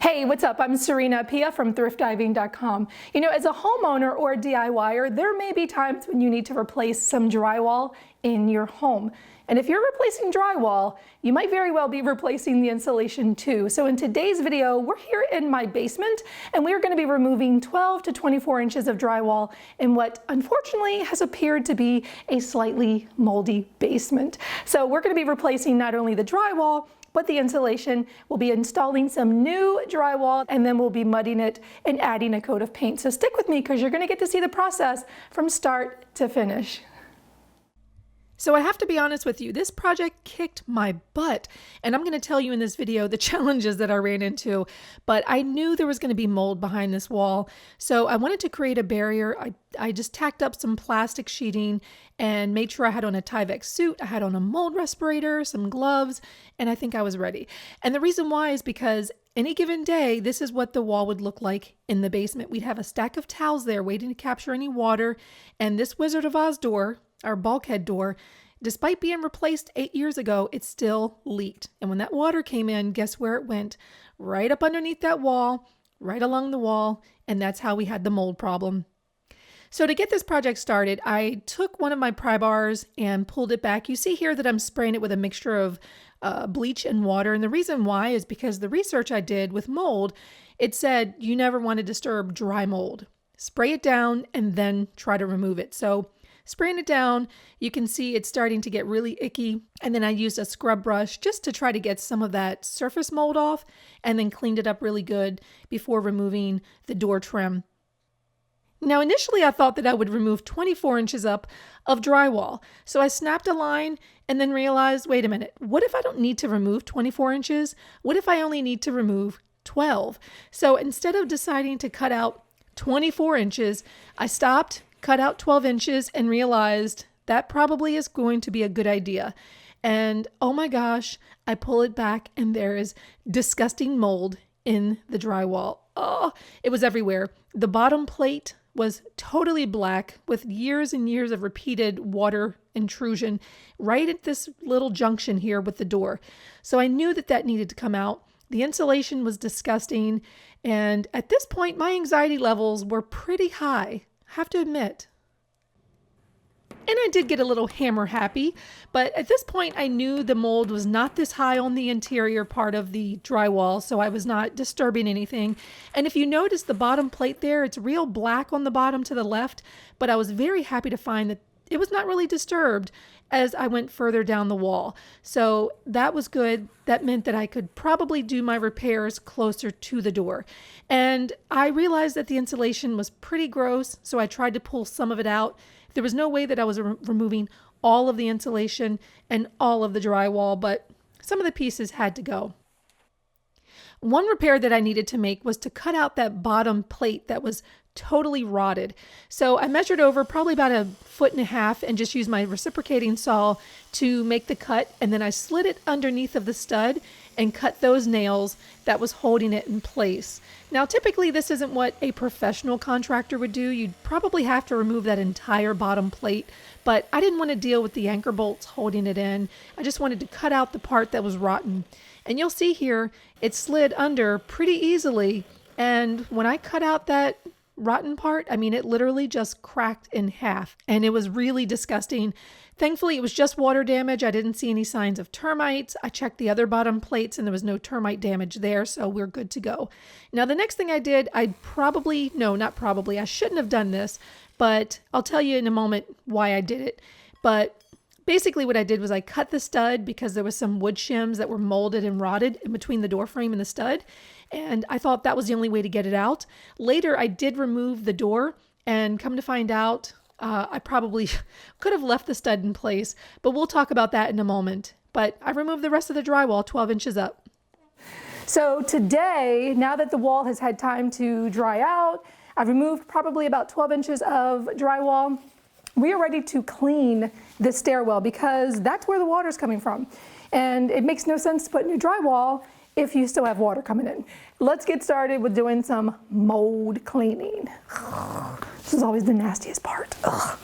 Hey, what's up? I'm Serena Pia from thriftdiving.com. You know, as a homeowner or a DIYer, there may be times when you need to replace some drywall in your home. And if you're replacing drywall, you might very well be replacing the insulation too. So in today's video, we're here in my basement and we're going to be removing 12 to 24 inches of drywall in what unfortunately has appeared to be a slightly moldy basement. So we're going to be replacing not only the drywall, but the insulation. We'll be installing some new drywall and then we'll be mudding it and adding a coat of paint. So stick with me because you're going to get to see the process from start to finish. So I have to be honest with you, this project kicked my butt, and I'm going to tell you in this video the challenges that I ran into, but I knew there was going to be mold behind this wall, so I wanted to create a barrier. I just tacked up some plastic sheeting and made sure I had on a Tyvek suit, I had on a mold respirator, some gloves, and I think I was ready. And the reason why is because any given day, this is what the wall would look like in the basement. We'd have a stack of towels there waiting to capture any water, and this Wizard of Oz door, our bulkhead door, despite being replaced 8 years ago, it still leaked. And when that water came in, guess where it went? Right up underneath that wall, right along the wall, and that's how we had the mold problem. So to get this project started, I took one of my pry bars and pulled it back. You see here that I'm spraying it with a mixture of bleach and water. And the reason why is because the research I did with mold, it said you never want to disturb dry mold. Spray it down and then try to remove it. So spraying it down, you can see it's starting to get really icky. And then I used a scrub brush just to try to get some of that surface mold off and then cleaned it up really good before removing the door trim. Now, initially I thought that I would remove 24 inches up of drywall. So I snapped a line and then realized, wait a minute, what if I don't need to remove 24 inches? What if I only need to remove 12? So instead of deciding to cut out 24 inches, I stopped, cut out 12 inches and realized that probably is going to be a good idea. And oh my gosh, I pull it back and there is disgusting mold in the drywall. Oh, it was everywhere. The bottom plate was totally black with years and years of repeated water intrusion right at this little junction here with the door. So I knew that that needed to come out. The insulation was disgusting. And at this point, my anxiety levels were pretty high. Have to admit. And I did get a little hammer happy, but at this point I knew the mold was not this high on the interior part of the drywall, so I was not disturbing anything. And if you notice the bottom plate there, it's real black on the bottom to the left, but I was very happy to find that it was not really disturbed as I went further down the wall. So that was good. That meant that I could probably do my repairs closer to the door. And I realized that the insulation was pretty gross, so I tried to pull some of it out. There was no way that I was removing all of the insulation and all of the drywall, but some of the pieces had to go. One repair that I needed to make was to cut out that bottom plate that was totally rotted. So I measured over probably about 1.5 feet and just used my reciprocating saw to make the cut. And then I slid it underneath of the stud and cut those nails that was holding it in place. Now, typically this isn't what a professional contractor would do. You'd probably have to remove that entire bottom plate, but I didn't want to deal with the anchor bolts holding it in. I just wanted to cut out the part that was rotten. And you'll see here, it slid under pretty easily. And when I cut out that rotten part, I mean, it literally just cracked in half and it was really disgusting. Thankfully, it was just water damage. I didn't see any signs of termites. I checked the other bottom plates and there was no termite damage there, so we're good to go. Now, the next thing I did, I shouldn't have done this, but I'll tell you in a moment why I did it. But basically what I did was I cut the stud because there was some wood shims that were molded and rotted in between the door frame and the stud. And I thought that was the only way to get it out. Later, I did remove the door and come to find out, I probably could have left the stud in place, but we'll talk about that in a moment. But I removed the rest of the drywall 12 inches up. So today, now that the wall has had time to dry out, I've removed probably about 12 inches of drywall. We are ready to clean the stairwell because that's where the water is coming from. And it makes no sense to put new drywall if you still have water coming in. Let's get started with doing some mold cleaning. This is always the nastiest part. Ugh.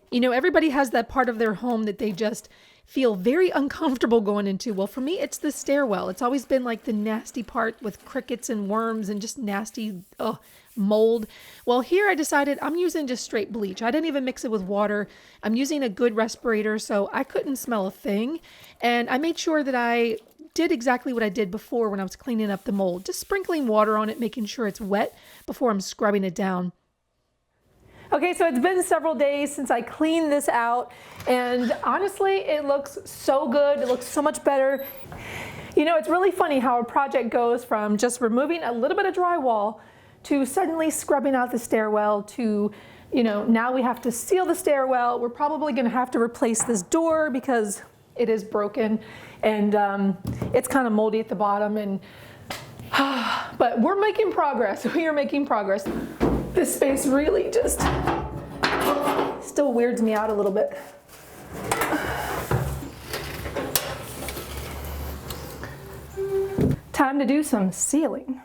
You know, everybody has that part of their home that they just feel very uncomfortable going into. Well, for me, it's the stairwell. It's always been like the nasty part with crickets and worms and just nasty mold. Well, here I decided I'm using just straight bleach. I didn't even mix it with water. I'm using a good respirator, so I couldn't smell a thing. And I made sure that I did exactly what I did before when I was cleaning up the mold, just sprinkling water on it, making sure it's wet before I'm scrubbing it down. Okay, so it's been several days since I cleaned this out, and honestly, it looks so good. It looks so much better. You know, it's really funny how a project goes from just removing a little bit of drywall to suddenly scrubbing out the stairwell to, you know, now we have to seal the stairwell. We're probably gonna have to replace this door because it is broken and it's kind of moldy at the bottom, and but we're making progress. We are making progress. This space really just still weirds me out a little bit. Time to do some sealing.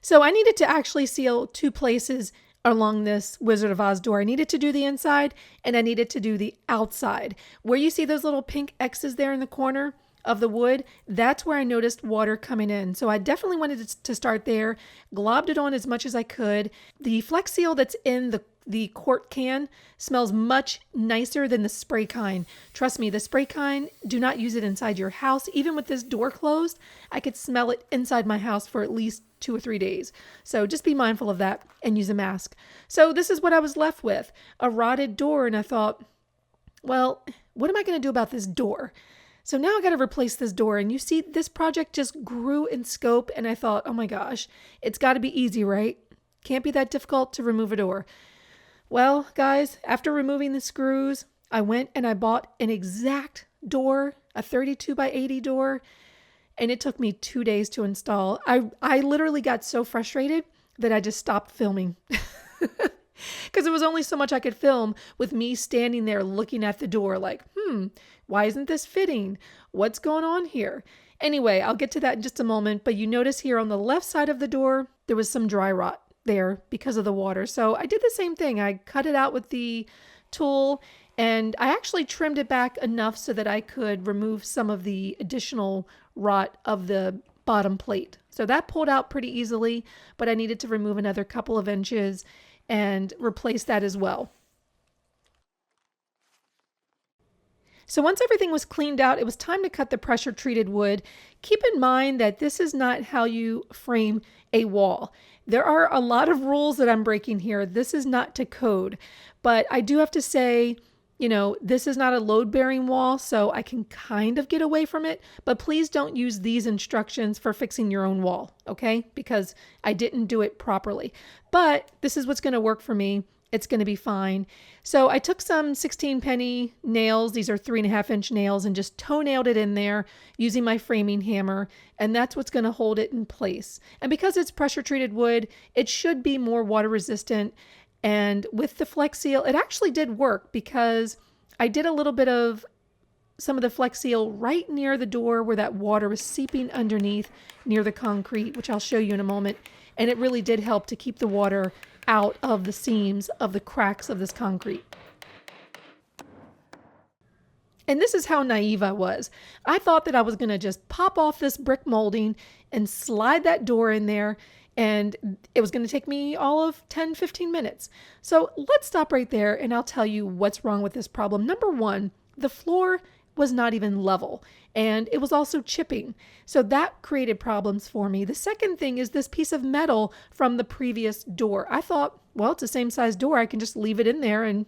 So I needed to actually seal 2 places along this Wizard of Oz door. I needed to do the inside and I needed to do the outside. Where you see those little pink X's there in the corner of the wood, that's where I noticed water coming in. So I definitely wanted to start there, globbed it on as much as I could. The Flex Seal that's in the quart can smells much nicer than the spray kind. Trust me, the spray kind, do not use it inside your house. Even with this door closed, I could smell it inside my house for at least 2 or 3 days. So just be mindful of that and use a mask. So this is what I was left with, a rotted door. And I thought, well, what am I going to do about this door? So now I got to replace this door, and you see this project just grew in scope, and I thought, oh my gosh, it's got to be easy, right? Can't be that difficult to remove a door. Well, guys, after removing the screws, I went and I bought an exact door, a 32 by 80 door, and it took me 2 days to install. I literally got so frustrated that I just stopped filming. Because there was only so much I could film with me standing there looking at the door like, why isn't this fitting? What's going on here? Anyway, I'll get to that in just a moment, but you notice here on the left side of the door, there was some dry rot there because of the water. So I did the same thing. I cut it out with the tool, and I actually trimmed it back enough so that I could remove some of the additional rot of the bottom plate. So that pulled out pretty easily, but I needed to remove another couple of inches and replace that as well. So once everything was cleaned out, it was time to cut the pressure treated wood. Keep in mind that this is not how you frame a wall. There are a lot of rules that I'm breaking here. This is not to code, but I do have to say, you know, this is not a load-bearing wall, so I can kind of get away from it, but please don't use these instructions for fixing your own wall, okay? Because I didn't do it properly. But this is what's going to work for me. It's going to be fine. So I took some 16-penny nails, these are 3.5-inch nails, and just toe-nailed it in there using my framing hammer, and that's what's going to hold it in place. And because it's pressure-treated wood, it should be more water-resistant. And with the Flex Seal, it actually did work because I did a little bit of some of the Flex Seal right near the door where that water was seeping underneath near the concrete, which I'll show you in a moment. And it really did help to keep the water out of the seams of the cracks of this concrete. And this is how naive I was. I thought that I was going to just pop off this brick molding and slide that door in there, and it was going to take me all of 10-15 minutes. So let's stop right there and I'll tell you what's wrong with this problem. Number one, the floor was not even level, and it was also chipping. So that created problems for me. The second thing is this piece of metal from the previous door. I thought, well, it's the same size door. I can just leave it in there and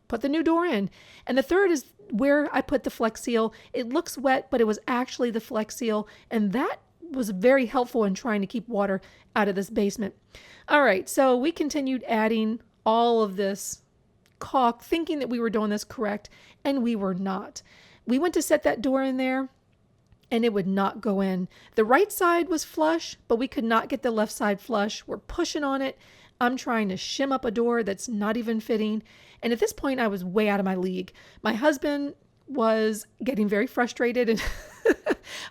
put the new door in. And the third is where I put the Flex Seal. It looks wet, but it was actually the Flex Seal, and that was very helpful in trying to keep water out of this basement. All right, so we continued adding all of this caulk, thinking that we were doing this correct, and we were not. We went to set that door in there, and it would not go in. The right side was flush, but we could not get the left side flush. We're pushing on it. I'm trying to shim up a door that's not even fitting. And at this point, I was way out of my league. My husband was getting very frustrated, and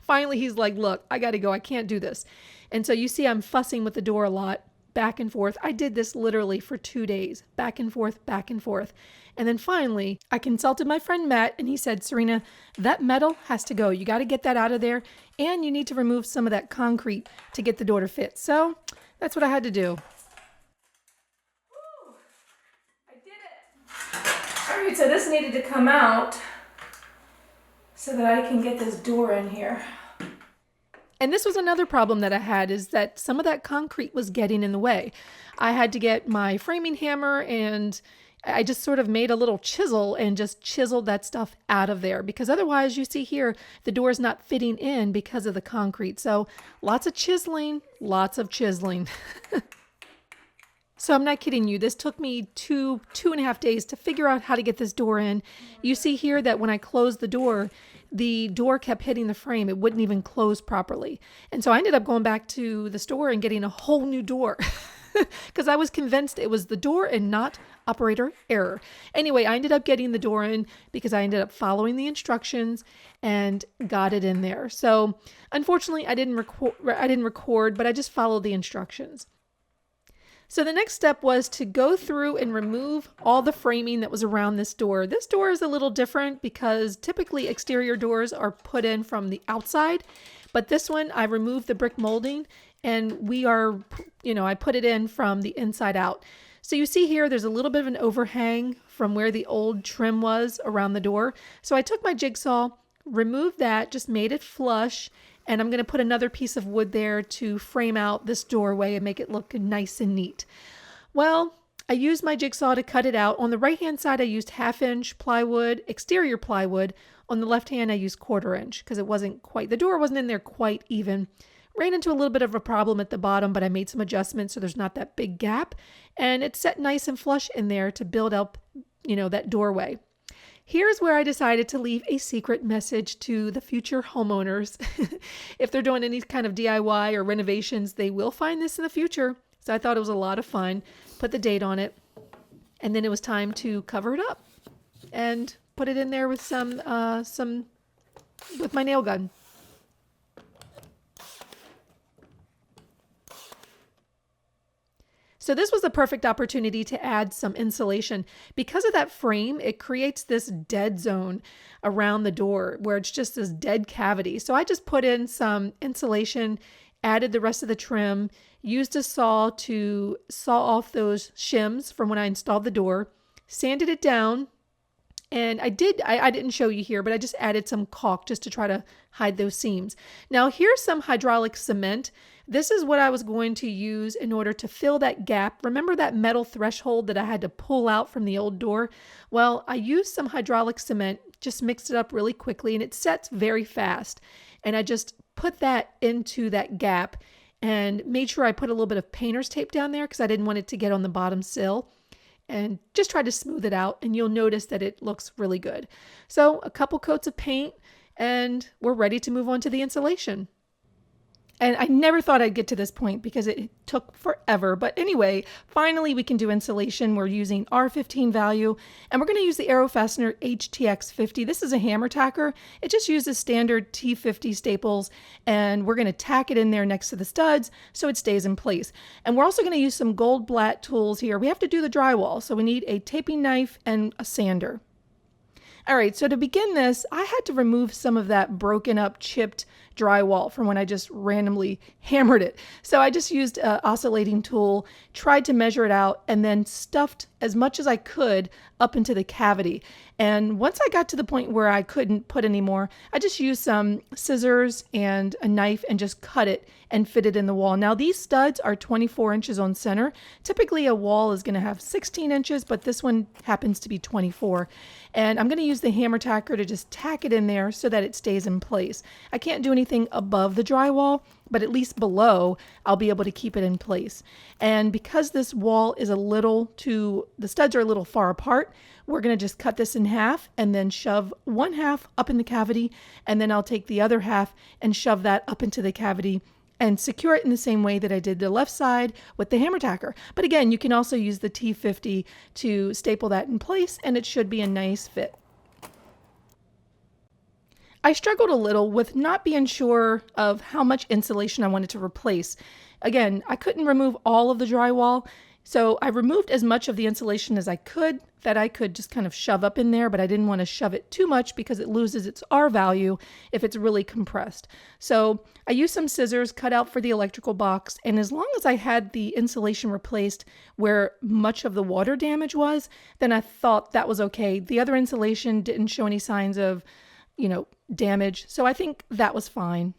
finally he's like, look, I got to go. I can't do this. And so you see I'm fussing with the door a lot back and forth. I did this literally for 2 days, back and forth, back and forth. And then finally, I consulted my friend Matt, and he said, Serena, that metal has to go. You got to get that out of there, and you need to remove some of that concrete to get the door to fit. So that's what I had to do. Woo! I did it. All right, so this needed to come out so that I can get this door in here. And this was another problem that I had, is that some of that concrete was getting in the way. I had to get my framing hammer, and I just sort of made a little chisel and just chiseled that stuff out of there, because otherwise, you see here, the door is not fitting in because of the concrete. So lots of chiseling, lots of chiseling. So I'm not kidding you. This took me two and a half days to figure out how to get this door in. You see here that when I closed the door kept hitting the frame. It wouldn't even close properly. And so I ended up going back to the store and getting a whole new door because I was convinced it was the door and not operator error. Anyway, I ended up getting the door in because I ended up following the instructions and got it in there. So unfortunately, I didn't record, but I just followed the instructions. So the next step was to go through and remove all the framing that was around this door. This door is a little different because typically exterior doors are put in from the outside, but this one I removed the brick molding and I put it in from the inside out. So you see here, there's a little bit of an overhang from where the old trim was around the door. So I took my jigsaw, removed that, just made it flush, and I'm going to put another piece of wood there to frame out this doorway and make it look nice and neat. Well, I used my jigsaw to cut it out. On the right-hand side, I used 1/2-inch plywood, exterior plywood. On the left hand, I used 1/4 inch because the door wasn't in there quite even. Ran into a little bit of a problem at the bottom, but I made some adjustments so there's not that big gap. And it's set nice and flush in there to build up, that doorway. Here's where I decided to leave a secret message to the future homeowners. If they're doing any kind of DIY or renovations, they will find this in the future. So I thought it was a lot of fun. Put the date on it. And then it was time to cover it up and put it in there with with my nail gun. So this was a perfect opportunity to add some insulation. Because of that frame, it creates this dead zone around the door where it's just this dead cavity. So I just put in some insulation, added the rest of the trim, used a saw to saw off those shims from when I installed the door, sanded it down, and I didn't show you here, but I just added some caulk just to try to hide those seams. Now here's some hydraulic cement. This is what I was going to use in order to fill that gap. Remember that metal threshold that I had to pull out from the old door? Well, I used some hydraulic cement, just mixed it up really quickly, and it sets very fast. And I just put that into that gap and made sure I put a little bit of painter's tape down there because I didn't want it to get on the bottom sill. And just try to smooth it out, and you'll notice that it looks really good. So a couple coats of paint, and we're ready to move on to the insulation. And I never thought I'd get to this point because it took forever. But anyway, finally we can do insulation. We're using R15 value, and we're going to use the Arrow Fastener HTX50. This is a hammer tacker. It just uses standard T50 staples, and we're going to tack it in there next to the studs so it stays in place. And we're also going to use some Goldblatt tools here. We have to do the drywall, so we need a taping knife and a sander. All right, so to begin this, I had to remove some of that broken up, chipped drywall from when I just randomly hammered it. So I just used an oscillating tool, tried to measure it out, and then stuffed as much as I could up into the cavity. And once I got to the point where I couldn't put any more, I just used some scissors and a knife and just cut it and fit it in the wall. Now these studs are 24 inches on center. Typically a wall is going to have 16 inches, but this one happens to be 24. And I'm going to use the hammer tacker to just tack it in there so that it stays in place. I can't do anything above the drywall, but at least below, I'll be able to keep it in place. And because this wall is the studs are a little far apart, we're going to just cut this in half and then shove one half up in the cavity, and then I'll take the other half and shove that up into the cavity and secure it in the same way that I did the left side with the hammer tacker. But again, you can also use the T50 to staple that in place, and it should be a nice fit. I struggled a little with not being sure of how much insulation I wanted to replace. Again, I couldn't remove all of the drywall, so I removed as much of the insulation as I could that I could just kind of shove up in there, but I didn't want to shove it too much because it loses its R value if it's really compressed. So I used some scissors cut out for the electrical box, and as long as I had the insulation replaced where much of the water damage was, then I thought that was okay. The other insulation didn't show any signs of, damage, so I think that was fine.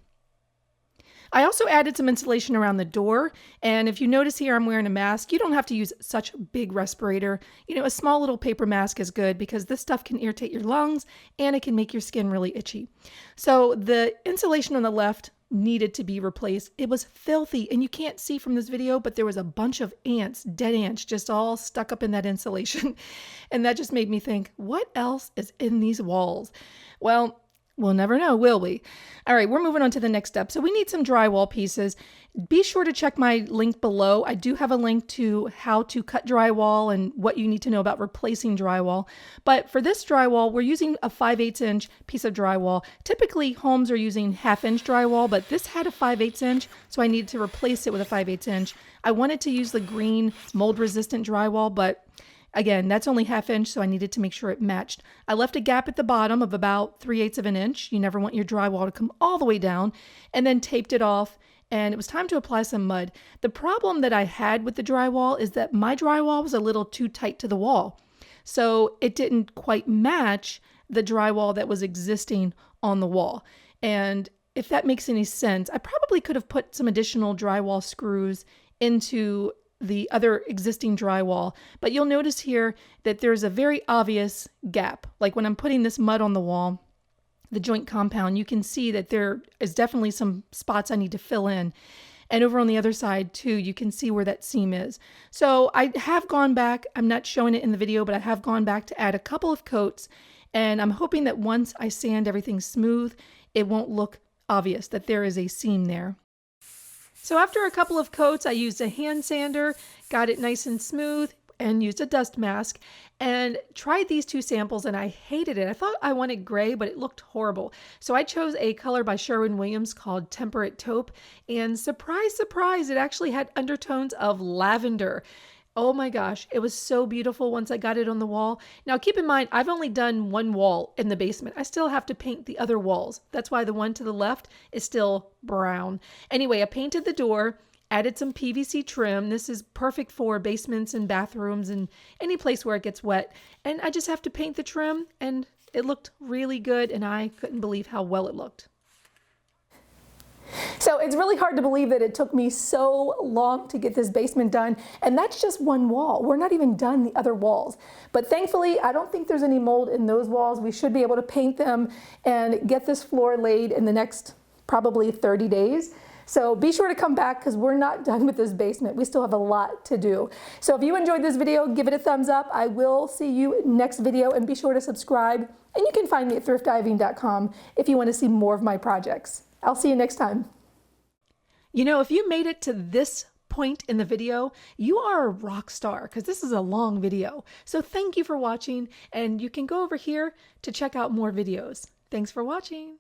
I also added some insulation around the door, and if you notice here I'm wearing a mask, you don't have to use such a big respirator. A small little paper mask is good because this stuff can irritate your lungs and it can make your skin really itchy. So the insulation on the left needed to be replaced. It was filthy, and you can't see from this video, but there was a bunch of ants, dead ants, just all stuck up in that insulation. And that just made me think, what else is in these walls? Well, we'll never know, will we? All right, we're moving on to the next step. So we need some drywall pieces. Be sure to check my link below. I do have a link to how to cut drywall and what you need to know about replacing drywall. But for this drywall, we're using a 5/8 inch piece of drywall. Typically, homes are using 1/2 inch drywall, but this had a 5/8 inch, so I needed to replace it with a 5/8 inch. I wanted to use the green mold-resistant drywall, but again, that's only 1/2 inch, so I needed to make sure it matched. I left a gap at the bottom of about 3/8 of an inch. You never want your drywall to come all the way down, and then taped it off, and it was time to apply some mud. The problem that I had with the drywall is that my drywall was a little too tight to the wall, so it didn't quite match the drywall that was existing on the wall. And if that makes any sense, I probably could have put some additional drywall screws into the other existing drywall, but you'll notice here that there's a very obvious gap. Like when I'm putting this mud on the wall, the joint compound, you can see that there is definitely some spots I need to fill in. And over on the other side too, you can see where that seam is. So I have gone back, I'm not showing it in the video, but I have gone back to add a couple of coats, and I'm hoping that once I sand everything smooth, it won't look obvious that there is a seam there. So after a couple of coats, I used a hand sander, got it nice and smooth, and used a dust mask, and tried these two samples, and I hated it. I thought I wanted gray, but it looked horrible. So I chose a color by Sherwin-Williams called Temperate Taupe, and surprise, surprise, it actually had undertones of lavender. Oh my gosh, it was so beautiful once I got it on the wall. Now keep in mind, I've only done one wall in the basement. I still have to paint the other walls. That's why the one to the left is still brown. Anyway, I painted the door, added some PVC trim. This is perfect for basements and bathrooms and any place where it gets wet. And I just have to paint the trim, and it looked really good, and I couldn't believe how well it looked. So it's really hard to believe that it took me so long to get this basement done, and that's just one wall. We're not even done the other walls. But thankfully, I don't think there's any mold in those walls. We should be able to paint them and get this floor laid in the next probably 30 days. So be sure to come back because we're not done with this basement. We still have a lot to do. So if you enjoyed this video, give it a thumbs up. I will see you next video, and be sure to subscribe. And you can find me at thriftdiving.com if you want to see more of my projects. I'll see you next time. If you made it to this point in the video, you are a rock star because this is a long video. So thank you for watching, and you can go over here to check out more videos. Thanks for watching.